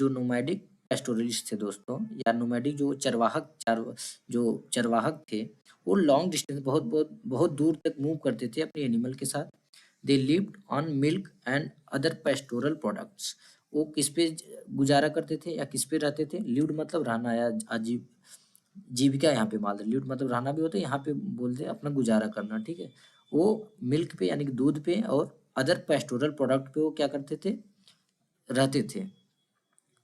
नोमैडिक पेस्टोरलिस्ट थे दोस्तों, या नोमैडिक जो जो चरवाहक थे, वो लॉन्ग डिस्टेंस, बहुत बहुत बहुत दूर तक मूव करते थे अपने एनिमल के साथ they lived on milk and other pastoral products. वो किस पे गुजारा करते थे या किस पे रहते थे? लिव्ड मतलब रहना या जीविका यहाँ पे माल लिव्ड मतलब रहना भी होता है, यहाँ पे बोलते हैं अपना गुजारा करना, ठीक है। वो मिल्क पे यानी कि दूध पे और अदर पेस्टोरल प्रोडक्ट पे वो क्या करते थे? रहते थे,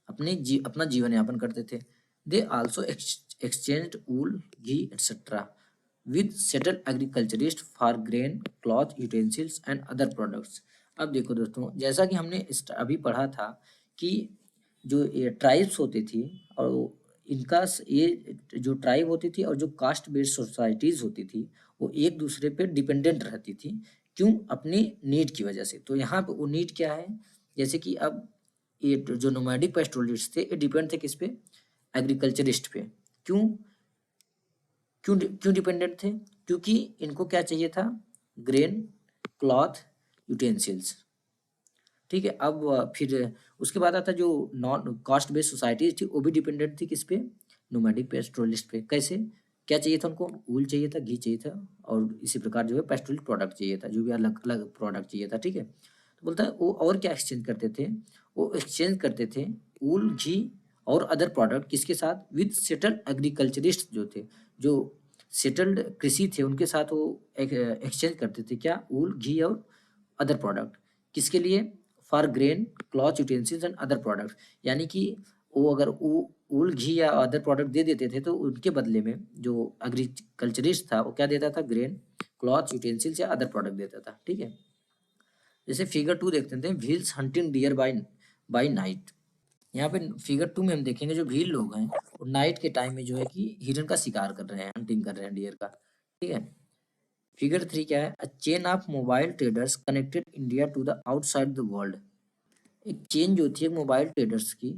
अपना जीवन यापन करते थे। They also exchanged wool, ghee etcetera with settle agriculturist for grain, cloth, utensils and other products. अब देखो दोस्तों, जैसा कि हमने अभी पढ़ा था कि जो ये ट्राइब्स होती थी और इनका ये जो ट्राइब होती थी और जो कास्ट बेस्ड सोसाइटीज होती थी, वो एक दूसरे पे डिपेंडेंट रहती थी। क्यों? अपनी नीड की वजह से। तो यहाँ पे वो नीड क्या है? जैसे कि अब ये जो नोमैडिक पेस्टोरलिस्ट थे, ये डिपेंड थे किस पे? एग्रीकल्चरिस्ट पे। क्यों क्यों क्यों डिपेंडेंट थे? क्योंकि इनको क्या चाहिए था? ग्रेन, क्लॉथ, यूटेंसिल्स, ठीक है। अब फिर उसके बाद आता जो नॉन कास्ट बेस्ड सोसाइटी थी, वो भी डिपेंडेंट थी किस पे? नोमैडिक पेस्टोरलिस्ट पे। कैसे? क्या चाहिए था उनको? वूल चाहिए था, घी चाहिए था, और इसी प्रकार जो है पेस्टोरलिस्ट प्रोडक्ट चाहिए था, जो भी अलग अलग प्रोडक्ट चाहिए था, ठीक है। तो बोलता है वो और क्या एक्सचेंज करते थे? वो एक्सचेंज करते थे वूल, घी और अदर प्रोडक्ट किसके साथ? विद सेटल्ड एग्रीकल्चरिस्ट जो थे, जो सेटल्ड कृषि थे, उनके साथ वो एक्सचेंज करते थे। क्या? वूल, घी और अदर प्रोडक्ट। किसके लिए? For grain, cloth, utensils and other products. यानी कि वो अगर वूल, घी या अदर प्रोडक्ट दे देते थे, तो उनके बदले में जो एग्रीकल्चरिस्ट था वो क्या देता था? ग्रेन, क्लॉथ, यूटेंसिल्स या अदर प्रोडक्ट देता था, ठीक है। जैसे फिगर 2 देखते थे, Bhils hunting deer by night. यहाँ पे फिगर 2 में हम देखेंगे जो भील लोग हैं वो नाइट के टाइम में जो है कि हिरन का शिकार कर रहे हैं, हंटिंग कर रहे हैं डियर का, ठीक है। फिगर 3 क्या है? A chain of mobile traders connected India to the outside the world. एक चेन जो थी मोबाइल ट्रेडर्स की,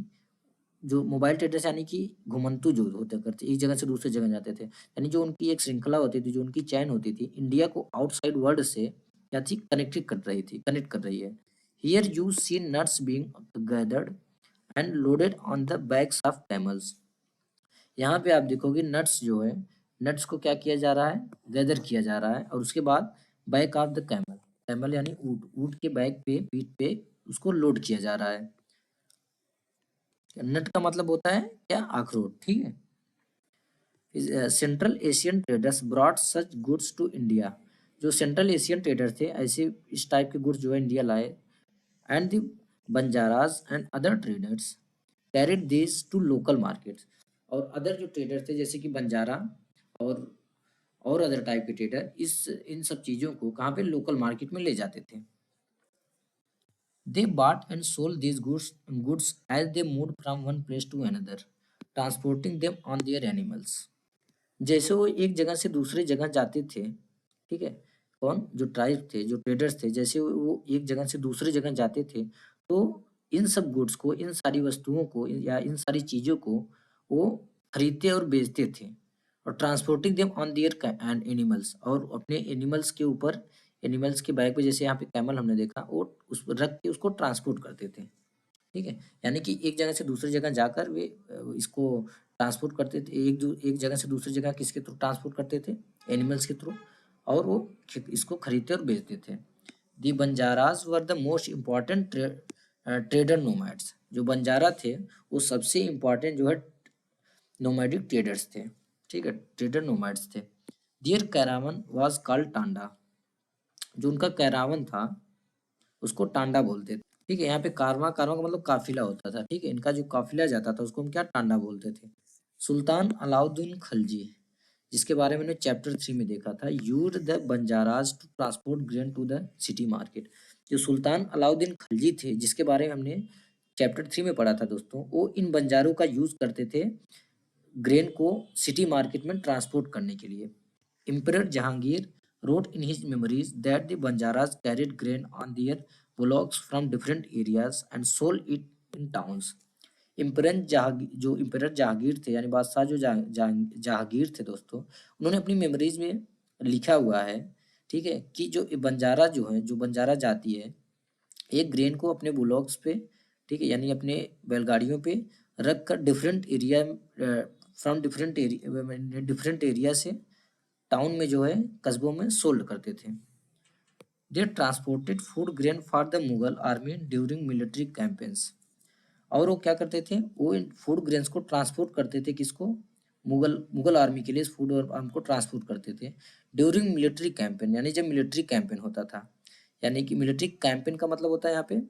जो मोबाइल ट्रेडर्स यानी कि घुमंतु जो होते करते, एक जगह से दूसरी जगह जाते थे, यानी जो उनकी एक श्रृंखला होती थी, जो उनकी चैन होती थी, इंडिया को आउटसाइड वर्ल्ड से क्या थी? कनेक्ट कर रही है। Here you see nuts being gathered and loaded on the backs of camels. यहाँ पे आप देखोगे नट्स जो है, नट्स को क्या किया जा रहा है? गैदर किया जा रहा है, और उसके बाद back of the camel, camel यानी ऊंट, ऊंट के बैक पे, पीठ पे उसको लोड किया जा रहा है। नट का मतलब होता है क्या? अखरोट, ठीक है। Central Asian traders brought such goods to India. जो सेंट्रल एशियन ट्रेडर थे, ऐसे इस टाइप के गुड्स जो है इंडिया लाए। And the Banjaras and other traders carried this to local markets. और अदर जो ट्रेडर थे, जैसे कि बंजारा और अदर टाइप के ट्रेडर, इस इन सब चीज़ों को कहाँ पे? लोकल मार्केट में ले जाते थे। दे bought and sold these goods as they moved from one place to another, transporting them on their animals। जैसे वो एक जगह से दूसरे जगह जाते थे, ठीक है। कौन? जो ट्राइब थे, जो ट्रेडर्स थे, जैसे वो एक जगह से दूसरे जगह जाते थे, तो इन सब गुड्स को, इन सारी वस्तुओं को या इन सारी चीज़ों को वो खरीदते और बेचते थे, और transporting them on their and animals, और अपने एनिमल्स के ऊपर, एनिमल्स के बैक पे, जैसे यहाँ पे कैमल हमने देखा, वो उस पर रख के उसको ट्रांसपोर्ट करते थे, ठीक है। यानी कि एक जगह से दूसरी जगह जाकर वे इसको ट्रांसपोर्ट करते थे। एक जगह से दूसरी जगह किसके थ्रू ट्रांसपोर्ट करते थे? एनिमल्स के थ्रू, और वो इसको खरीदते और बेचते थे। The Banjaras were the most important trader nomads. जो बंजारा थे वो सबसे इम्पॉर्टेंट जो है नोमैडिक ट्रेडर्स थे, ठीक है, ट्रेडर नोमैड्स थे। दियर कैरावन वाज कॉल्ड टांडा। जो उनका कैरावन था उसको टांडा बोलते थे, ठीक है। यहाँ पे कारवां, कारवां का मतलब काफिला होता था, ठीक है। इनका जो काफिला जाता था उसको हम क्या? टांडा बोलते थे। सुल्तान अलाउद्दीन खलजी, जिसके बारे में हमने चैप्टर 3 में देखा था, used the Banjaras to transport grain to the city market. जो सुल्तान अलाउद्दीन खलजी थे, जिसके बारे में हमने चैप्टर 3 में पढ़ा था दोस्तों, वो इन बंजारों का यूज करते थे ग्रेन को सिटी मार्केट में ट्रांसपोर्ट करने के लिए। Emperor Jahangir wrote in his memories that the Banjaras carried grain on their bullocks from different areas and sold it in towns। इम्परन Jahangir, जो इम्परर जहांगीर थे, यानी बादशाह जो जहांगीर थे दोस्तों, उन्होंने अपनी मेमोरीज में लिखा हुआ है, ठीक है, कि जो बंजारा जो है, जो बंजारा जाति है, एक ग्रेन को अपने बुलॉक्स पे, ठीक है, यानी अपने बैलगाड़ियों पे रख कर different area, from different area से टाउन में जो है, कस्बों में सोल्ड करते थे। They transported food grain for the Mughal army during military campaigns. और वो क्या करते थे, वो इन फूड ग्रेन्स को ट्रांसपोर्ट करते थे, किसको, मुगल मुगल आर्मी के लिए इस फूड और आर्म को ट्रांसपोर्ट करते थे ड्यूरिंग मिलिट्री कैंपेन, यानी जब मिलिट्री कैंपेन होता था। यानी कि मिलिट्री कैंपेन का मतलब होता है यहाँ पे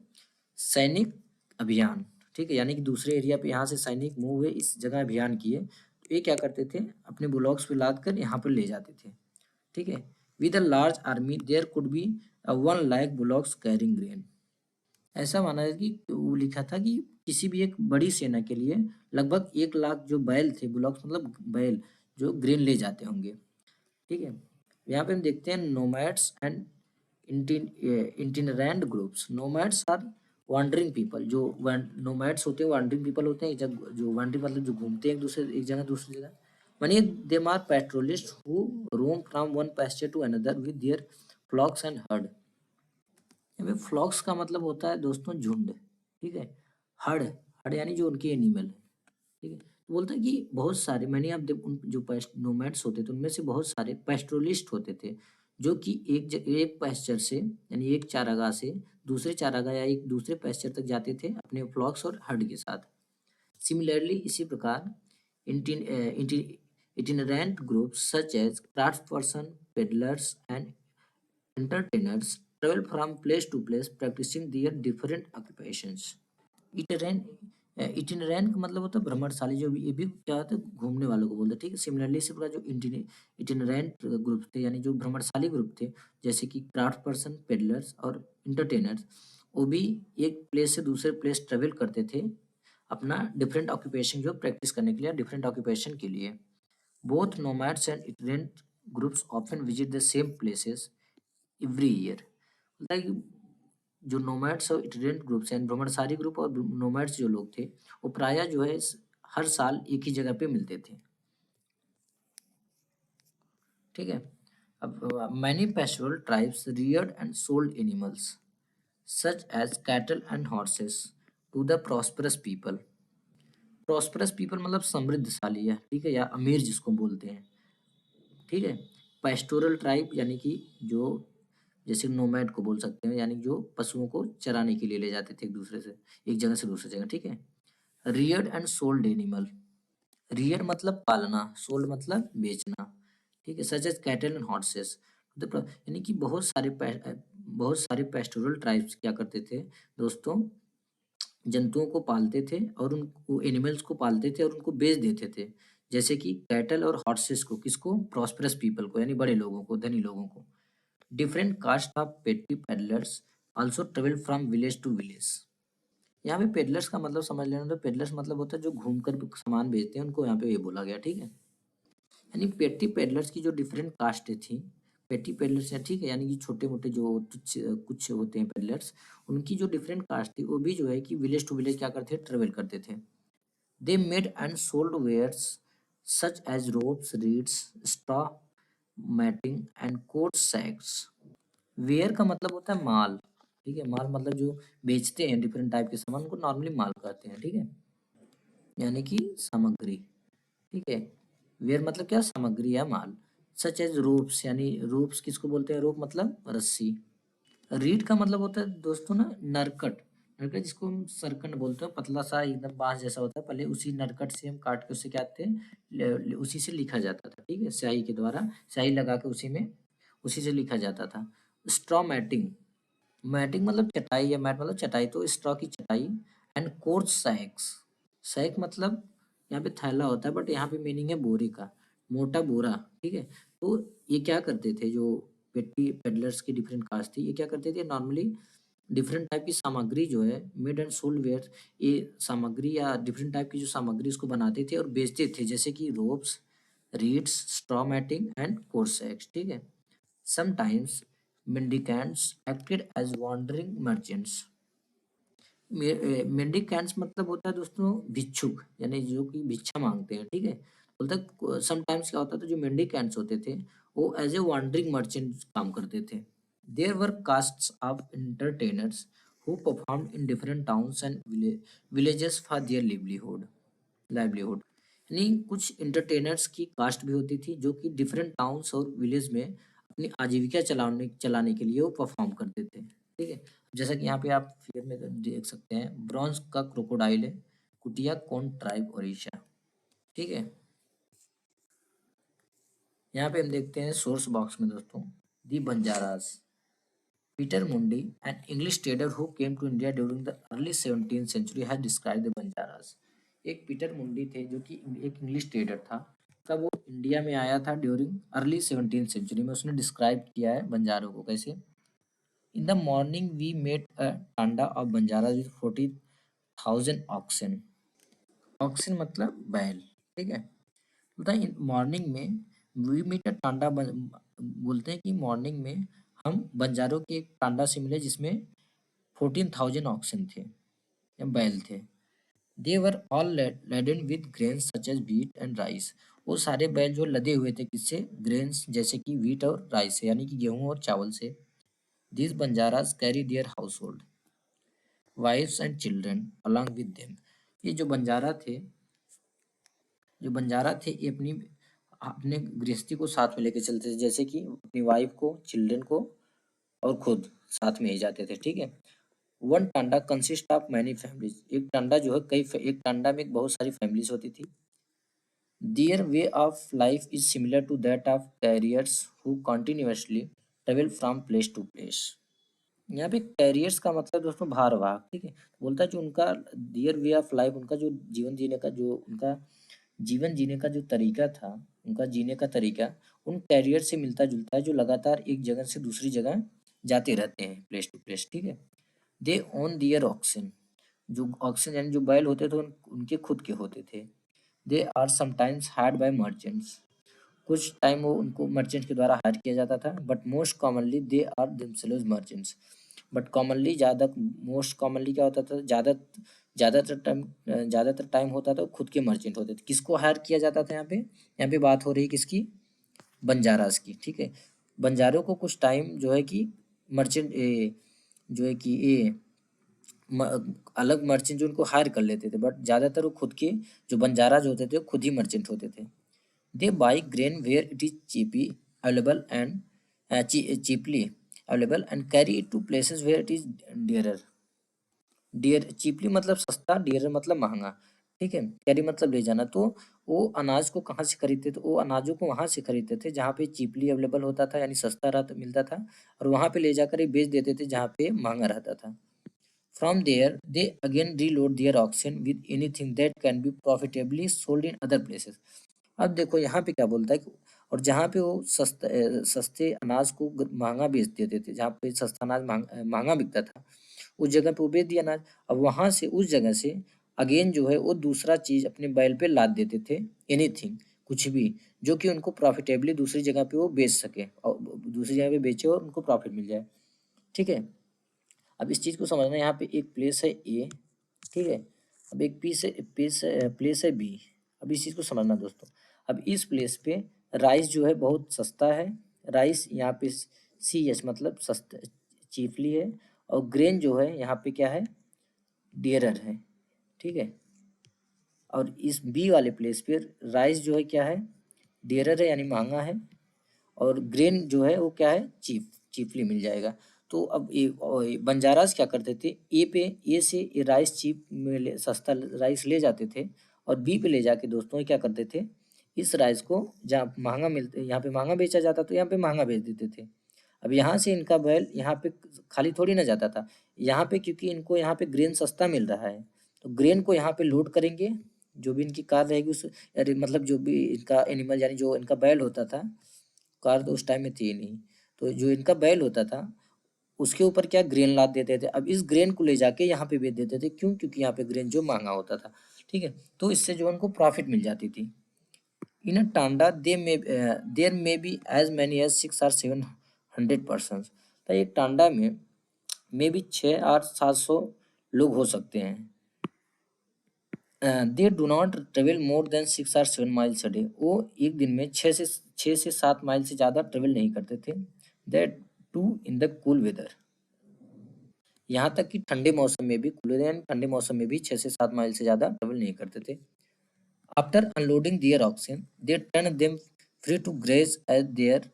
सैनिक अभियान, ठीक है, यानी कि दूसरे एरिया पे यहाँ से सैनिक मूव हुए, इस जगह अभियान किए, तो ये क्या करते थे, अपने बुलॉक्स पे लाद कर यहाँ पर ले जाते थे, ठीक है। With a large army there could be 1 lakh bullocks carrying grain. ऐसा माना है कि वो लिखा था कि किसी भी एक बड़ी सेना के लिए लगभग 1 लाख जो बैल थे, बुलॉक्स मतलब बैल, जो ग्रेन ले जाते होंगे, ठीक है। यहाँ पे हम देखते हैं nomads and itinerant groups. Nomads are wandering people, जो नोमैड्स होते हैं वांडरिंग पीपल होते हैं, जो वांडरिंग मतलब जो घूमते हैं एक जगह दूसरी जगह। Many them are pastoralist who roam from one pasture to another with their flocks and herd. यहाँ पे फ्लॉक्स का मतलब होता है दोस्तों झुंड, ठीक है। हर्ड, हर्ड यानी जो उनके एनिमल है, ठीक है। तो बोलता है कि बहुत सारे, मैंने आप उन जो नोमैड्स होते थे उनमें से बहुत सारे पेस्टोरलिस्ट होते थे, जो कि एक पैस्चर से यानी एक चारागाह से दूसरे चारागाह या एक दूसरे पैस्चर तक जाते थे अपने फ्लॉक्स और हर्ड के साथ। सिमिलरली इसी प्रकार itinerant groups such as craft person, peddlers and entertainers travel from place to place practicing their different occupations. इटरेन इटिनरेंट का मतलब होता है भ्रमणशाली, जो भी ये भी क्या होता है, घूमने वालों को बोलते हैं, ठीक है। सिमिलरली इसी प्रकार जो इटिनरेंट ग्रुप थे यानी जो भ्रमणशाली ग्रुप थे, जैसे कि क्राफ्ट पर्सन, पेडलर्स और इंटरटेनर्स, वो भी एक प्लेस से दूसरे प्लेस ट्रेवल करते थे अपना डिफरेंट ऑक्यूपेशन जो प्रैक्टिस करने के लिए, डिफरेंट ऑक्यूपेशन के लिए। Both nomads and itinerant groups often visit the same places every year. Like जो नोमैड्स और इटिनेरेंट ग्रुप्स हैं, भ्रमणशाली ग्रुप और नोमैड्स जो लोग थे, वो प्रायः जो है हर साल एक ही जगह पे मिलते थे, ठीक है। अब many pastoral tribes reared and sold animals such as cattle and horses to the prosperous people. Prosperous people मतलब समृद्धशाली है, ठीक है, या अमीर जिसको बोलते हैं, ठीक है। पेस्टोरल ट्राइब यानी कि जो, जैसे नोमैड को बोल सकते हैं, यानी जो पशुओं को चराने के लिए ले जाते थे एक दूसरे से, एक जगह से दूसरी जगह, ठीक है। Reared and sold animal, rear मतलब पालना, सोल्ड मतलब बेचना, ठीक है। Such as cattle and horses, मतलब यानी कि बहुत सारे पेस्टोरल ट्राइब्स क्या करते थे दोस्तों, जंतुओं को पालते थे और उन एनिमल्स को पालते थे और उनको बेच देते थे। जैसे कि कैटल और हॉर्सेस को, किसको, प्रॉस्परस पीपल को, यानी बड़े लोगों को, धनी लोगों को। Different caste of petty peddlers also travel from village to village. यहाँ पे पेडलर्स का मतलब समझ लेना, तो पेडलर्स मतलब होता है जो घूमकर सामान बेचते हैं, उनको यहाँ पे ये बोला गया, ठीक है। यानी पेटी पेडलर्स की जो डिफरेंट कास्ट थी, पेटी पेडलर्स है, ठीक है, यानी कि छोटे मोटे जो तुच्छ कुछ होते हैं पेडलर्स, उनकी जो डिफरेंट कास्ट थी, वो भी जो है कि विलेज टू विलेज क्या करते थे, ट्रेवल करते थे। They made and sold wares such as ropes, reeds, straw matting and कोट सैक्स। वेयर का मतलब होता है माल, ठीक है। माल मतलब जो बेचते हैं डिफरेंट टाइप के सामान, उनको नॉर्मली माल कहते हैं, ठीक है, यानी कि सामग्री, ठीक है। वेयर मतलब क्या, सामग्री या माल। सच एज रोप्स, यानी रोप्स किसको बोलते हैं, रोप मतलब रस्सी। रीड का मतलब होता है दोस्तों ना नरकट, नरकट जिसको हम सरकंड बोलते हैं, पतला सा एकदम बांस जैसा होता है, पहले उसी नरकट से हम काट के उससे क्या आते हैं, उसी से लिखा जाता था, ठीक है, स्याही के द्वारा, स्याही लगा के उसी में, उसी से लिखा जाता था। स्ट्रॉ मैटिंग, मैटिंग मतलब चटाई, या मैट मतलब चटाई, तो स्ट्रॉ की चटाई। एंड कोर्स सैक्स, सैक मतलब यहाँ पे थैला होता है, बट यहाँ पे मीनिंग है बोरे का, मोटा बोरा, ठीक है। तो ये क्या करते थे, जो पेटी पेडलर्स की डिफरेंट कास्ट थी, ये क्या करते थे नॉर्मली, डिफरेंट टाइप की सामग्री जो है, मेड एंड सोल्ड वेयर, ये सामग्री या डिफरेंट टाइप की जो सामग्री उसको बनाते थे और बेचते थे, जैसे कि ropes, reeds, straw matting and coarse sacks, ठीक है। Sometimes mendicants acted as wandering merchants। Mendicants मतलब होता है दोस्तों भिक्षुक, यानी जो कि भिक्षा मांगते हैं, ठीक है। बोलता है समटाइम्स क्या होता था, जो मेंडिकेंट्स होते थे वो एज ए वॉन्डरिंग मर्चेंट काम करते थे। There were castes of entertainers who performed in different towns and villages for their livelihood. यानी कुछ एंटरटेनर्स की कास्ट भी होती थी जो कि डिफरेंट टाउन्स और विलेज में अपनी आजीविका चलाने चलाने के लिए वो परफॉर्म करते थे, ठीक है। जैसा कि यहाँ पे आप फिगर में देख सकते हैं, ब्रॉन्ज का क्रोकोडाइल है, कुटिया कौन ट्राइब ओडिशा, ठीक है। यहाँ पे हम देखते हैं सोर्स बॉक्स में दोस्तों, दी बंजारास, पीटर मुंडी, an English trader who came to India during the early 17th century, has described the Banjaras. एक पीटर मुंडी थे जो कि एक इंग्लिश ट्रेडर था, तब वो इंडिया में आया था ड्यूरिंग अर्ली 17th सेंचुरी में। उसने डिस्क्राइब किया है बंजारों को कैसे, in the morning we met a tanda of Banjara with 40,000 oxen. Oxen मतलब बैल, ठीक है। बताइए मॉर्निंग में वी मीट अ टांडा बोलते हैं कि मॉर्निंग में हम बंजारों के एक टांडा से मिले जिसमें 14,000 ऑक्सन थे या बैल थे। They were all laden with grains such as wheat and rice. वो सारे बैल जो लदे हुए थे किससे, ग्रेन्स जैसे कि व्हीट और राइस से, यानी कि गेहूं और चावल से। This Banjaras carry their household wives and children along with them. ये जो बंजारा थे ये अपनी अपने गृहस्थी को साथ में लेके चलते थे, जैसे कि अपनी वाइफ को, चिल्ड्रन को और खुद साथ में ही जाते थे, ठीक है। One Tanda consist of many families. एक टांडा जो है एक टांडा में बहुत सारी फैमिलीज होती थी। Their way of life is similar to that of carriers who continuously travel from place to place. यहाँ पे कैरियर्स का मतलब दोस्तों भारवाहक, ठीक है। बोलता है जो उनका डियर वे ऑफ लाइफ, उनका जो जीवन जीने का जो तरीका था, उनका जीने का तरीका उन कैरियर से मिलता जुलता है जो लगातार एक जगह से दूसरी जगह जाते रहते हैं, प्लेस टू प्लेस, ठीक है। दे ओन दियर ऑक्सन। जो ऑक्सन यानी जो बैल होते थे उनके खुद के होते थे। They are sometimes hired by merchants. कुछ टाइम वो उनको मर्चेंट के द्वारा हायर किया जाता था, but most commonly they are themselves merchants. But commonly ज़्यादा मोस्ट कॉमनली क्या होता था, ज़्यादातर टाइम होता था वो खुद के मर्चेंट होते थे। किसको हायर किया जाता था यहाँ पे बात हो रही है किसकी, बंजारास की, ठीक है। बंजारों को कुछ टाइम जो है कि मर्चेंट जो है कि ये अलग मर्चेंट जो उनको हायर कर लेते थे, बट ज़्यादातर वो खुद के जो बंजारा जो होते थे वो खुद ही मर्चेंट होते थे। They buy grain where it is cheaply available and carry it to places where it is dearer. Dear cheaply मतलब सस्ता, डियर मतलब महंगा, ठीक है। कैरी मतलब ले जाना। तो वो अनाज को कहाँ से खरीदते थे, वो अनाजों को वहां से खरीदते थे जहाँ पे चीपली अवेलेबल होता था, यानी सस्ता रहता मिलता था, और वहां पे ले जाकर ये बेच देते थे जहाँ पे महंगा रहता था। From there, they again reload their auction with anything that can be profitably sold in other places. अब देखो यहाँ पे क्या बोलता है और जहाँ पे वो सस्ते अनाज को महंगा बेच देते थे, जहाँ पे सस्ता अनाज महंगा बिकता था, उस जगह पे वो बेच दिया अनाज। अब वहां से उस जगह से अगेन जो है वो दूसरा चीज अपने बैल पे लाद देते थे, एनीथिंग कुछ भी, जो कि उनको प्रॉफिटेबली दूसरी जगह पे वो बेच सके और दूसरी जगह पे बेचे और उनको प्रॉफिट मिल जाए, ठीक है। अब इस चीज को समझना, यहाँ पे एक प्लेस है ए, ठीक है। अब एक प्लेस है बी। अब इस चीज को समझना दोस्तों। अब इस प्लेस पे राइस जो है बहुत सस्ता है, राइस यहाँ पे सी एच मतलब सस्ता चीफली है, और ग्रेन जो है यहाँ पे क्या है, डियरर है, ठीक है। और इस बी वाले प्लेस पे राइस जो है क्या है, डियरर है यानी महंगा है, और ग्रेन जो है वो क्या है, चीपली मिल जाएगा। तो अब बंजारास क्या करते थे, ए से ये राइस चीप में सस्ता राइस ले जाते थे, और बी पे ले जाके दोस्तों ये क्या करते थे, इस राइस को जहाँ महंगा मिलते यहाँ पे महंगा बेचा जाता तो यहाँ पे महंगा बेच देते थे। अब यहाँ से इनका बैल यहाँ पे खाली थोड़ी ना जाता था, यहाँ पे क्योंकि इनको यहाँ पे ग्रेन सस्ता मिल रहा है, तो ग्रेन को यहाँ पे लोड करेंगे, जो भी इनकी कार रहेगी उस अरे मतलब जो भी इनका एनिमल यानी जो इनका बैल होता था, कार तो उस टाइम में थी नहीं, तो जो इनका बैल होता था उसके ऊपर क्या ग्रेन लाद देते थे। अब इस ग्रेन को ले जाके यहाँ पे बेच देते थे, क्यों, क्योंकि यहाँ पे ग्रेन जो महंगा होता था, ठीक है। तो इससे जो उनको प्रॉफिट मिल जाती थी। In a tanda there may be as many as 6 or 700 person. तो एक टांडा में मे बी 600 or 700 लोग हो सकते हैं। They do not travel more than 6 or 7 miles a day. वो एक दिन में 6 से 7 माइल से ज़्यादा ट्रेवल नहीं करते थे। That too in the cool weather. यहाँ तक कि ठंडे मौसम में भी, कूल वेदर यानी ठंडे मौसम में भी 6 से 7 माइल से ज़्यादा ट्रेवल नहीं करते थे। After unloading their oxygen they turn them free to graze as there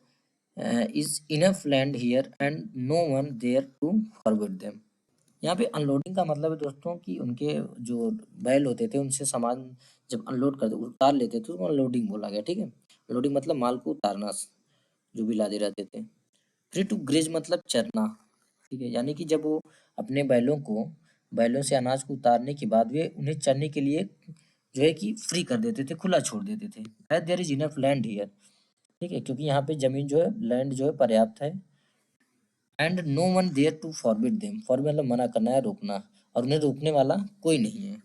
is enough land here and no one there to forbid them. यहाँ पे अनलोडिंग का मतलब है दोस्तों कि उनके जो बैल होते थे उनसे सामान जब अनलोड कर उतार लेते थे तो अनलोडिंग बोला गया, ठीक है। अनलोडिंग मतलब माल को उतारना, जो भी लादे रहते थे। फ्री टू ग्रेज मतलब चरना, ठीक है, यानी कि जब वो अपने बैलों से अनाज को उतारने के बाद वे उन्हें चरने के लिए जो है कि फ्री कर देते थे, खुला छोड़ देते थे। As there is enough land here, ठीक है, क्योंकि यहाँ पे जमीन जो है, लैंड जो है पर्याप्त है। And no one there to forbid them, forbid मतलब मना करना है, रोकना, और उन्हें रोकने वाला कोई नहीं है।